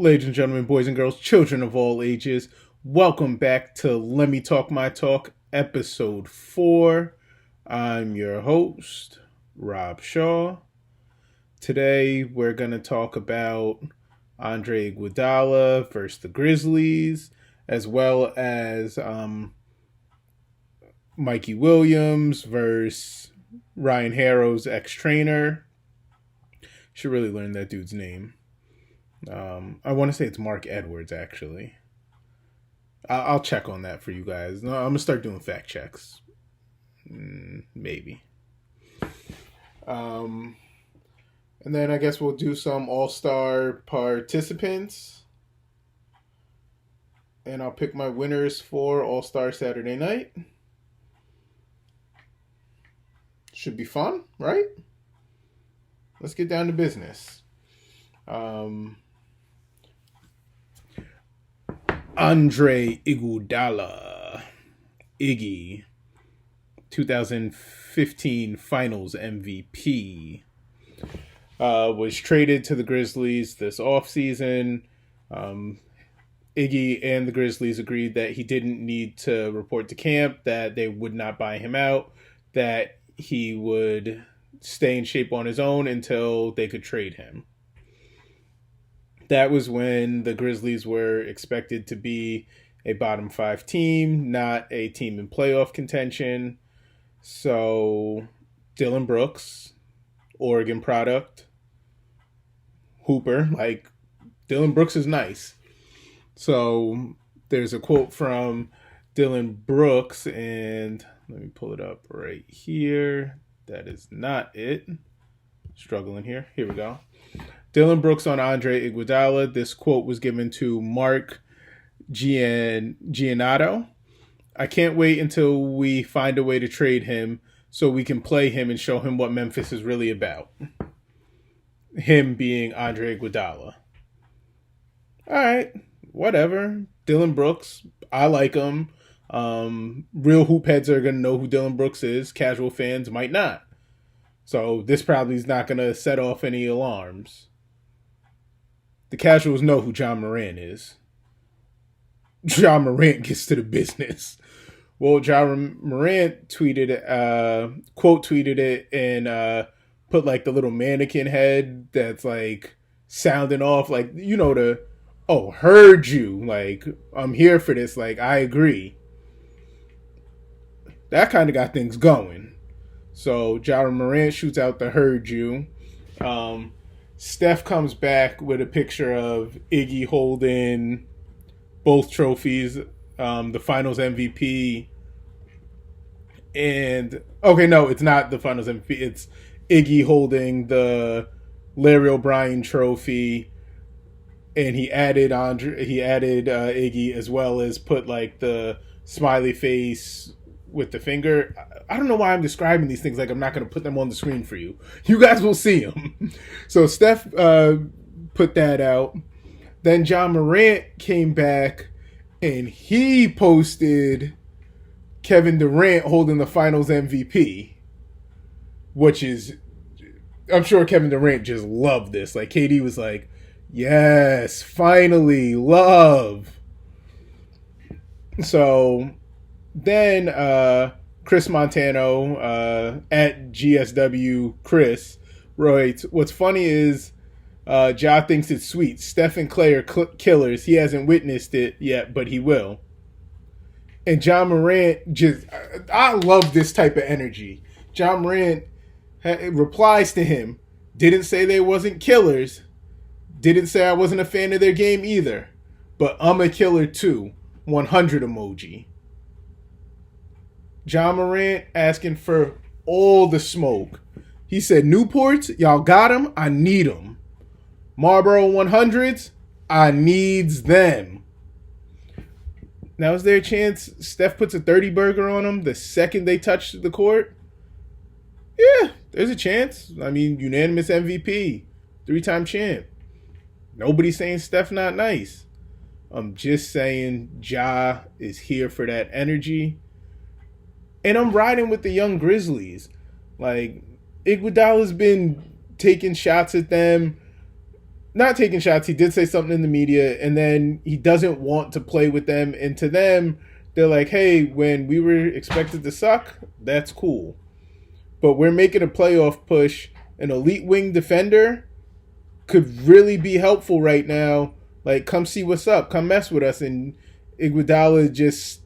Ladies and gentlemen, boys and girls, children of all ages, welcome back to Lemme Talk My Talk, episode 4. I'm your host, Rob Shaw. Today, we're going to talk about Andre Iguodala versus the Grizzlies, as well as Mikey Williams versus Ryan Harrow's ex-trainer. Should really learn that dude's name. I want to say it's Mark Edwards, actually. I'll check on that for you guys. No, I'm going to start doing fact checks. Maybe. And then I guess we'll do some All-Star participants. And I'll pick my winners for All-Star Saturday night. Should be fun, right? Let's get down to business. Andre Iguodala, Iggy, 2015 Finals MVP, was traded to the Grizzlies this offseason. Iggy and the Grizzlies agreed that he didn't need to report to camp, that they would not buy him out, that he would stay in shape on his own until they could trade him. That was when the Grizzlies were expected to be a bottom 5 team, not a team in playoff contention. So Dillon Brooks, Oregon product, hooper, like Dillon Brooks is nice. So there's a quote from Dillon Brooks, and let me pull it up right here. That is not it. Struggling here. Here we go. Dillon Brooks on Andre Iguodala. This quote was given to Mark Giannotto. I can't wait until we find a way to trade him so we can play him and show him what Memphis is really about. Him being Andre Iguodala. All right, whatever. Dillon Brooks, I like him. Real hoop heads are going to know who Dillon Brooks is. Casual fans might not. So this probably is not going to set off any alarms. The casuals know who John Morant is. John Morant gets to the business. Well, John Morant quote tweeted it and put like the little mannequin head that's like sounding off like, heard you. Like, I'm here for this. Like, I agree. That kind of got things going. So John Morant shoots out the heard you. Steph comes back with a picture of Iggy holding both trophies, the Finals MVP. And, okay, no, it's not the Finals MVP. It's Iggy holding the Larry O'Brien trophy. And he added Iggy, as well as put like the smiley face with the finger. I don't know why I'm describing these things like I'm not going to put them on the screen for you. You guys will see them. So Steph put that out. Then John Morant came back and he posted Kevin Durant holding the Finals MVP, which is, I'm sure Kevin Durant just loved this. Like KD was like, yes, finally, love. So then Chris Montano at GSW Chris writes, what's funny is Ja thinks it's sweet. Steph and Clay are killers. He hasn't witnessed it yet, but he will. And John Morant I love this type of energy. John Morant replies to him, didn't say they wasn't killers. Didn't say I wasn't a fan of their game either. But I'm a killer too. 100 emoji. John Morant asking for all the smoke. He said, Newports, y'all got them? I need them. Marlboro 100s, I needs them. Now, is there a chance Steph puts a 30 burger on them the second they touch the court? Yeah, there's a chance. I mean, unanimous MVP, 3-time champ. Nobody's saying Steph not nice. I'm just saying Ja is here for that energy. And I'm riding with the young Grizzlies. Like, Iguodala's been taking shots at them not taking shots. He did say something in the media, and then he doesn't want to play with them. And to them, they're like, hey, when we were expected to suck, that's cool. But we're making a playoff push. An elite wing defender could really be helpful right now. Like, come see what's up. Come mess with us. And Iguodala just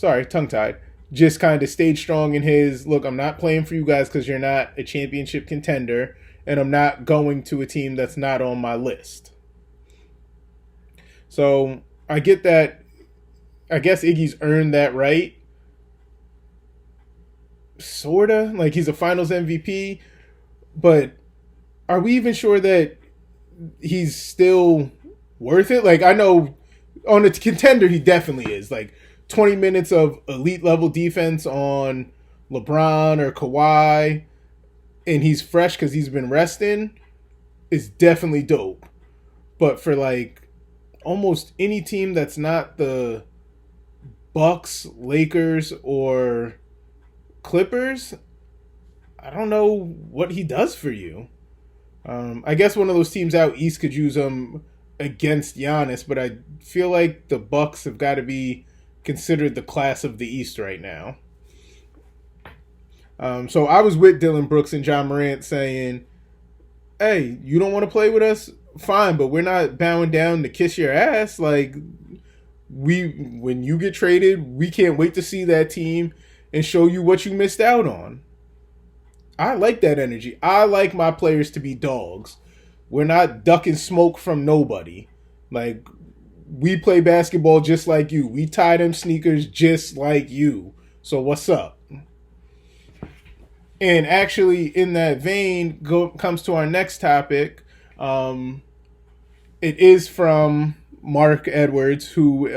tongue-tied. Just kind of stayed strong in his, look, I'm not playing for you guys because you're not a championship contender, and I'm not going to a team that's not on my list. So I get that. I guess Iggy's earned that right. Sorta. Like, he's a finals MVP, but are we even sure that he's still worth it? Like, I know on a contender he definitely is. Like, 20 minutes of elite level defense on LeBron or Kawhi, and he's fresh because he's been resting, is definitely dope. But for like almost any team that's not the Bucks, Lakers, or Clippers, I don't know what he does for you. I guess one of those teams out east could use him against Giannis, but I feel like the Bucks have got to be considered the class of the East right now. So I was with Dylan Brooks and John Morant saying, hey, you don't want to play with us? Fine, but we're not bowing down to kiss your ass. Like, when you get traded, we can't wait to see that team and show you what you missed out on. I like that energy. I like my players to be dogs. We're not ducking smoke from nobody. Like, we play basketball just like you. We tie them sneakers just like you. So what's up? And actually, in that vein, comes to our next topic. It is from Mark Edwards, who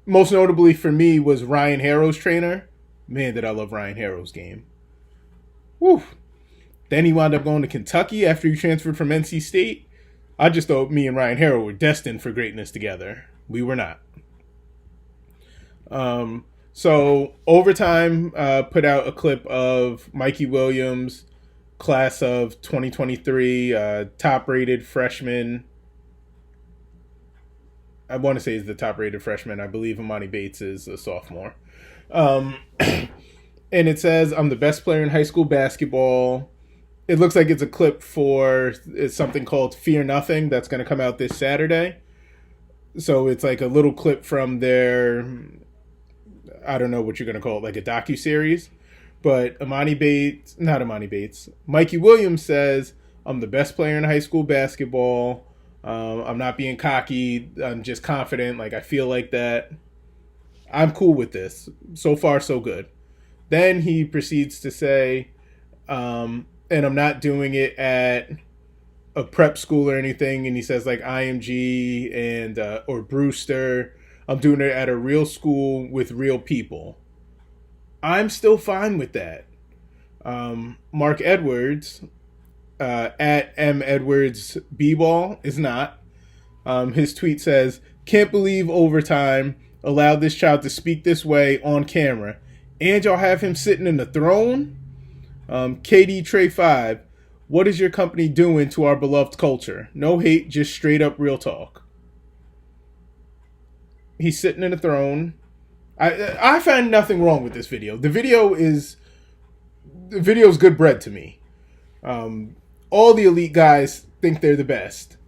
most notably for me was Ryan Harrow's trainer. Man, did I love Ryan Harrow's game. Woo. Then he wound up going to Kentucky after he transferred from NC State. I just thought me and Ryan Harrow were destined for greatness together. We were not. So Overtime put out a clip of Mikey Williams, class of 2023, top-rated freshman. I want to say he's the top-rated freshman. I believe Imani Bates is a sophomore. And it says, I'm the best player in high school basketball. It looks like it's a clip for something called Fear Nothing that's going to come out this Saturday. So it's like a little clip from their, I don't know what you're going to call it, like a docuseries. But Mikey Williams says, I'm the best player in high school basketball. I'm not being cocky. I'm just confident. Like, I feel like that. I'm cool with this. So far, so good. Then he proceeds to say, and I'm not doing it at a prep school or anything. And he says, like, IMG and or Brewster. I'm doing it at a real school with real people. I'm still fine with that. Mark Edwards, at M Edwards B-Ball, is not. His tweet says, can't believe Overtime allowed this child to speak this way on camera. And y'all have him sitting in the throne? KD Trey 5, what is your company doing to our beloved culture? No hate, just straight up real talk. He's sitting in a throne. I find nothing wrong with this video. The video is good bread to me. All the elite guys think they're the best.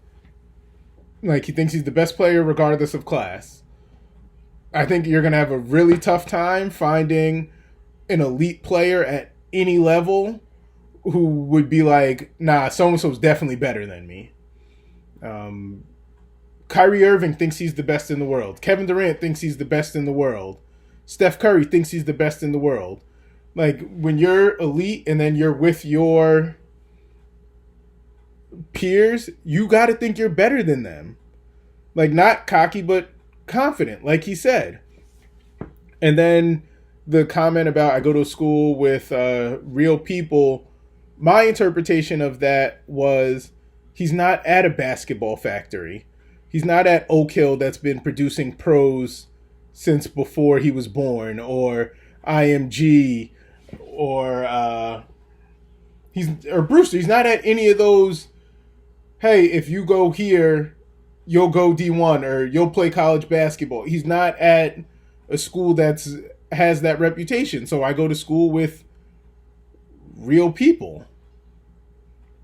Like, he thinks he's the best player regardless of class. I think you're going to have a really tough time finding an elite player at any level who would be like, nah, so-and-so's definitely better than me. Kyrie Irving thinks he's the best in the world. Kevin Durant thinks he's the best in the world. Steph Curry thinks he's the best in the world. Like, when you're elite and then you're with your peers, you got to think you're better than them. Like, not cocky, but confident, like he said. And then the comment about I go to a school with real people, my interpretation of that was he's not at a basketball factory. He's not at Oak Hill that's been producing pros since before he was born, or IMG, or Brewster. He's not at any of those. Hey, if you go here, you'll go D1 or you'll play college basketball. He's not at a school has that reputation. So I go to school with real people,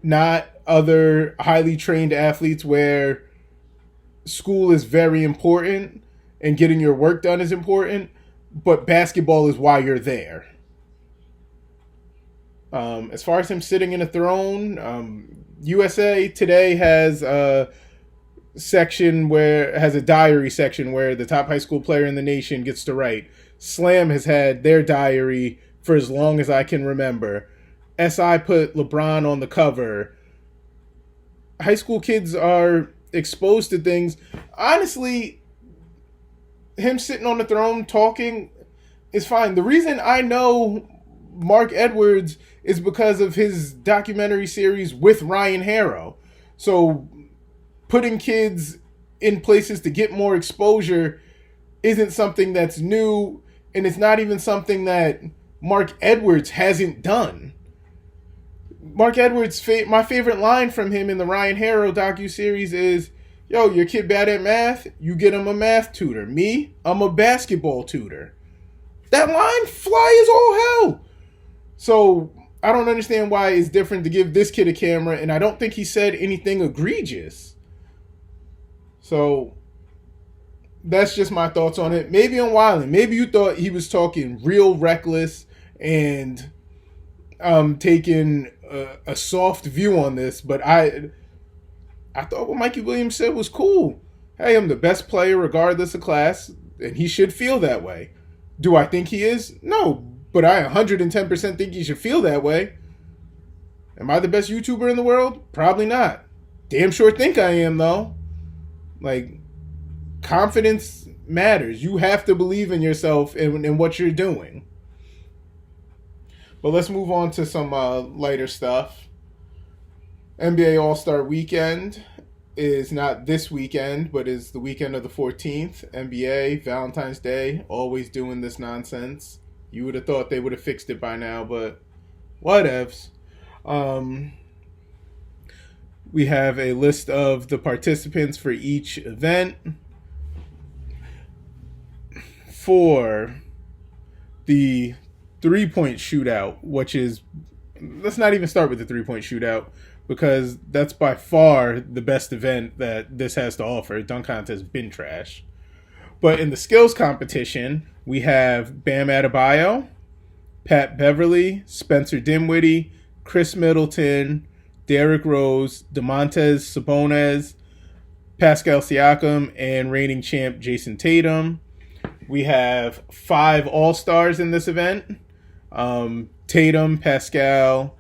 not other highly trained athletes where school is very important and getting your work done is important, but basketball is why you're there. As far as him sitting in a throne, USA Today has a diary section where the top high school player in the nation gets to write. Slam has had their diary for as long as I can remember. SI put LeBron on the cover. High school kids are exposed to things. Honestly, him sitting on the throne talking is fine. The reason I know Mark Edwards is because of his documentary series with Ryan Harrow. So putting kids in places to get more exposure isn't something that's new, and it's not even something that Mark Edwards hasn't done. Mark Edwards, my favorite line from him in the Ryan Harrow docuseries is, yo, your kid bad at math? You get him a math tutor. Me? I'm a basketball tutor. That line fly as all hell. So I don't understand why it's different to give this kid a camera, and I don't think he said anything egregious. So that's just my thoughts on it. Maybe I'm wilding. Maybe you thought he was talking real reckless and taking a soft view on this, but I thought what Mikey Williams said was cool. Hey, I'm the best player regardless of class, and he should feel that way. Do I think he is? No, but I 110% think he should feel that way. Am I the best YouTuber in the world? Probably not. Damn sure think I am, though. Like, confidence matters. You have to believe in yourself and in what you're doing. But let's move on to some lighter stuff. NBA All-Star Weekend is not this weekend, but is the weekend of the 14th. NBA, Valentine's Day, always doing this nonsense. You would have thought they would have fixed it by now, but whatevs. We have a list of the participants for each event. For the three-point shootout, which is, let's not even start with the three-point shootout, because that's by far the best event that this has to offer. Dunk contest has been trash. But in the skills competition, we have Bam Adebayo, Pat Beverly, Spencer Dinwiddie, Chris Middleton, Derrick Rose, Domantas Sabonis, Pascal Siakam, and reigning champ Jason Tatum. We have 5 All-Stars in this event. Tatum, Pascal,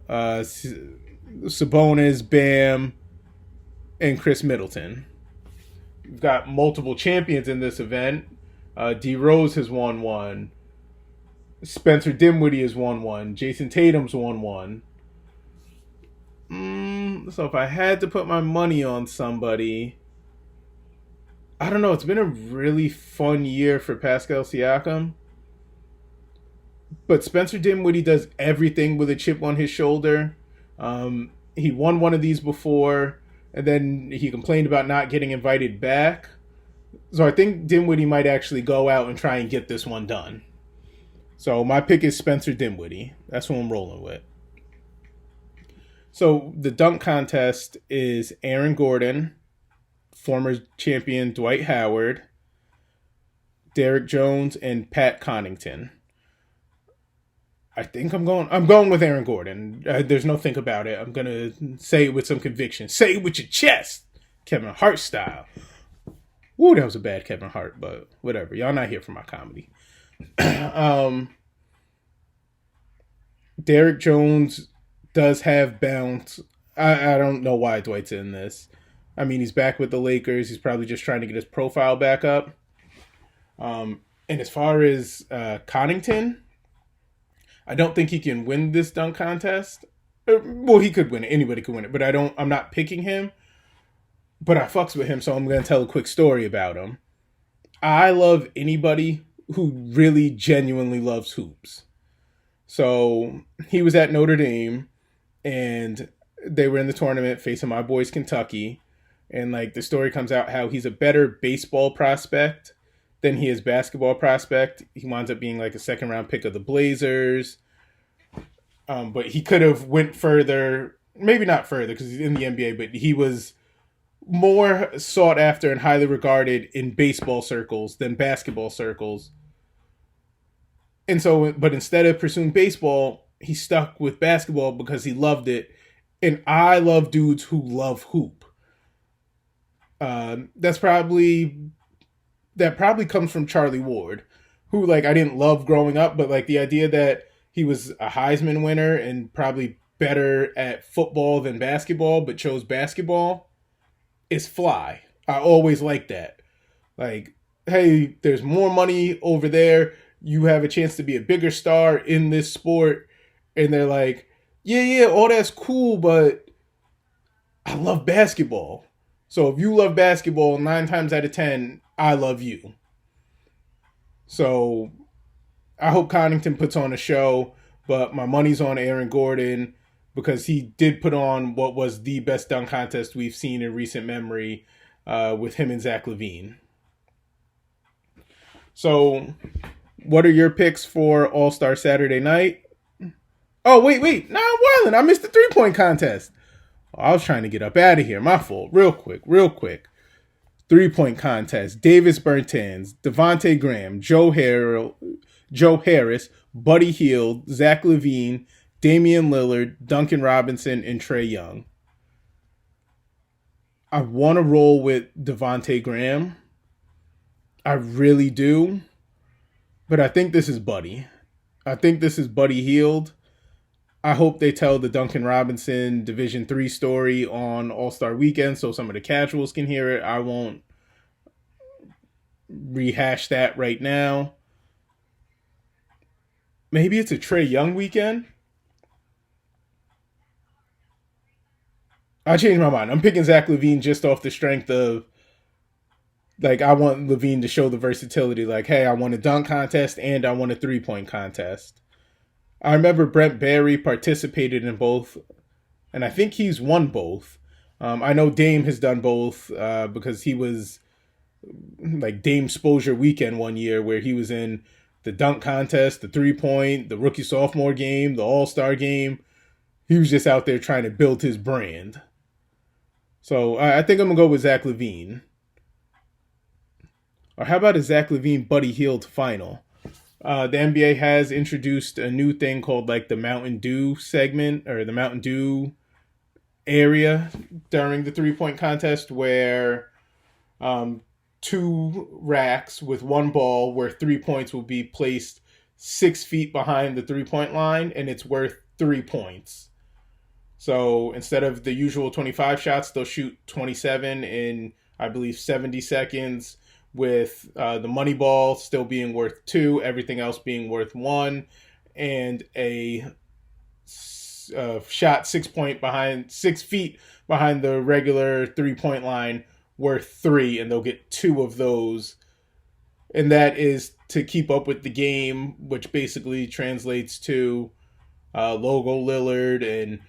Sabonis, Bam, and Chris Middleton. We've got multiple champions in this event. D. Rose has won one. Spencer Dinwiddie has won one. Jason Tatum's won one. So if I had to put my money on somebody, I don't know. It's been a really fun year for Pascal Siakam. But Spencer Dinwiddie does everything with a chip on his shoulder. He won one of these before, and then he complained about not getting invited back. So I think Dinwiddie might actually go out and try and get this one done. So my pick is Spencer Dinwiddie. That's who I'm rolling with. So the dunk contest is Aaron Gordon, former champion Dwight Howard, Derrick Jones, and Pat Connaughton. I think I'm going with Aaron Gordon. There's no think about it. I'm going to say it with some conviction. Say it with your chest. Kevin Hart style. Woo, that was a bad Kevin Hart, but whatever. Y'all not here for my comedy. Derrick Jones does have bounce. I don't know why Dwight's in this. I mean, he's back with the Lakers. He's probably just trying to get his profile back up. And as far as Connaughton, I don't think he can win this dunk contest. Well, he could win it. Anybody could win it. But I'm not picking him. But I fucks with him, so I'm going to tell a quick story about him. I love anybody who really genuinely loves hoops. So he was at Notre Dame, and they were in the tournament facing my boys Kentucky. And like the story comes out how he's a better baseball prospect than he is basketball prospect. He winds up being like a second round pick of the Blazers. But he could have went further, maybe not further because he's in the NBA, but he was more sought after and highly regarded in baseball circles than basketball circles. And so, but instead of pursuing baseball, he stuck with basketball because he loved it. And I love dudes who love hoop. That probably comes from Charlie Ward, who like I didn't love growing up, but like the idea that he was a Heisman winner and probably better at football than basketball, but chose basketball is fly. I always like that. Like, hey, there's more money over there. You have a chance to be a bigger star in this sport. And they're like, yeah, all that's cool, but I love basketball. So if you love basketball, 9 times out of 10, I love you. So I hope Connington puts on a show, but my money's on Aaron Gordon because he did put on what was the best dunk contest we've seen in recent memory with him and Zach LaVine. So what are your picks for All-Star Saturday night? Oh, wait. No, I'm wildin'. I missed the 3-point contest. I was trying to get up out of here. My fault. Real quick. 3-point contest. Davis Bertans, Devontae Graham, Joe Harris, Buddy Hield, Zach LaVine, Damian Lillard, Duncan Robinson, and Trae Young. I want to roll with Devontae Graham. I really do. But I think this is Buddy. I think this is Buddy Hield. I hope they tell the Duncan Robinson Division III story on All-Star Weekend so some of the casuals can hear it. I won't rehash that right now. Maybe it's a Trae Young weekend. I changed my mind. I'm picking Zach LaVine just off the strength of, like, I want LaVine to show the versatility. Like, hey, I won a dunk contest and I won a 3-point contest. I remember Brent Barry participated in both, and I think he's won both. I know Dame has done both because he was like Dame Exposure weekend one year where he was in the dunk contest, the 3-point, the rookie-sophomore game, the all-star game. He was just out there trying to build his brand. So I think I'm going to go with Zach LaVine. Or how about a Zach LaVine Buddy Hield final? The NBA has introduced a new thing called like the Mountain Dew segment or the Mountain Dew area during the 3-point contest where 2 racks with 1 ball where 3 points will be placed 6 feet behind the 3-point line and it's worth 3 points. So instead of the usual 25 shots, they'll shoot 27 in, I believe, 70 seconds. With the money ball still being worth 2, everything else being worth 1, and a shot 6 feet behind the regular 3-point line worth 3, and they'll get 2 of those. And that is to keep up with the game, which basically translates to Logo Lillard and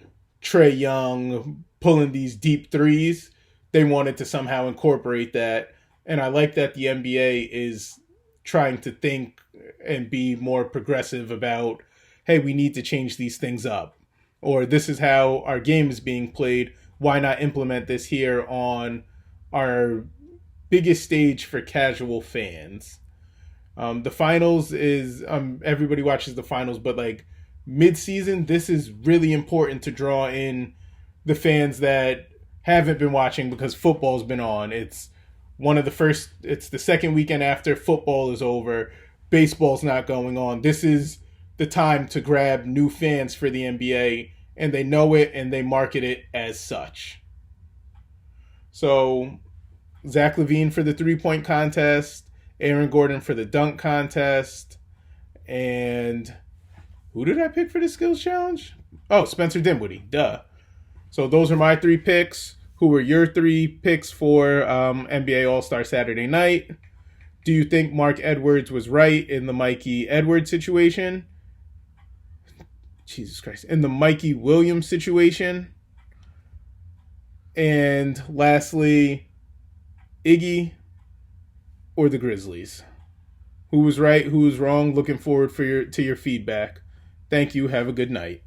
Trae Young pulling these deep threes. They wanted to somehow incorporate that. And I like that the NBA is trying to think and be more progressive about, hey, we need to change these things up. Or this is how our game is being played. Why not implement this here on our biggest stage for casual fans? The finals is, everybody watches the finals, but like mid-season, this is really important to draw in the fans that haven't been watching because football's been on. It's the second weekend after football is over. Baseball's not going on. This is the time to grab new fans for the NBA, and they know it and they market it as such. So, Zach LaVine for the 3-point contest, Aaron Gordon for the dunk contest, and who did I pick for the skills challenge? Oh, Spencer Dinwiddie. Duh. So those are my 3 picks. Who were your 3 picks for NBA All-Star Saturday night? Do you think Mark Edwards was right in the Mikey Edwards situation? Jesus Christ. And the Mikey Williams situation. And lastly, Iggy or the Grizzlies. Who was right? Who was wrong? Looking forward to your feedback. Thank you. Have a good night.